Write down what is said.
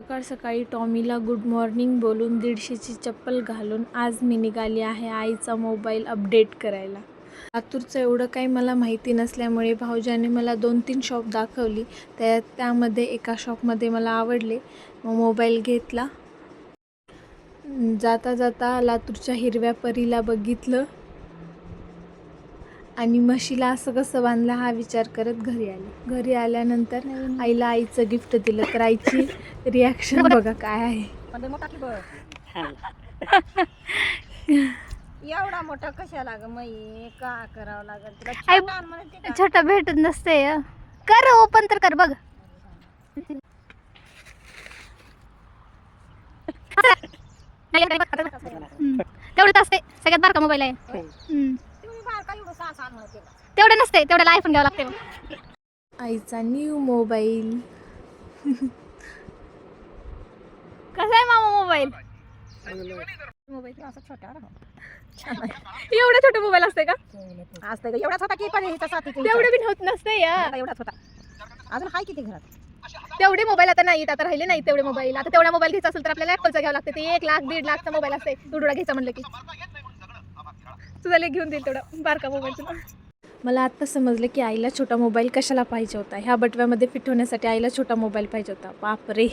सकाळ सकाळी टॉमीला good morning बोलून 150ची चप्पल घालून आज मी निघाली आहे आईचा मोबाईल अपडेट करायला. लातूरचं एवढं काही मला माहिती नसल्यामुळे भाऊजाने मला 2-3 शॉप दाखवली. त्यामध्ये एका शॉपमध्ये मला आवडले, मग मोबाईल घेतला. जाता जाता लातूरच्या हिरव्या परीला बघितलं आणि म्हशीला असं कसं बांधलं हा विचार करत घरी आले. घरी आल्यानंतर आईला आईचं गिफ्ट दिलं, तर आईची रिॲक्शन बघा काय आहे. एवढा मोठा कशाला ग मई का करावं लागल तुला? छोटा भेटत नसते. कर ओपन तर कर बघ. तेवढंच असते, सगळ्यात बारका मोबाईल आहे. तेवढं नसते, तेवढ्याला आयफोन घ्यावं लागते. आईचा न्यू मोबाईल. कसा आहे मामा मोबाईल? मोबाईल असा छोटा एवढा छोटा मोबाईल असते का? असते का एवढाच होता की पण ह्याच्या साथी तेवढे बी होत नसते या. एवढाच होता. अजून हाय किती घरात? तेवढे मोबाईल आता नाहीत, आता राहिले नाही तेवढे मोबाईल. आता तेवढा मोबाईल घ्यायचा असेल तर आपल्याला ऍपलचा घ्यावं लागते. ते 1 लाख 1.5 लाखचा मोबाईल असते. तुडुडा घ्यायचा म्हणलं की तुझा लेक घेऊन देईल तेवढा बारका मोबाईल तुला. मला आत्ता समजलं की आईला छोटा मोबाईल कशाला पाहिजे होता. ह्या बटव्यामध्ये फिट होण्यासाठी आईला छोटा मोबाईल पाहिजे होता. बापरे.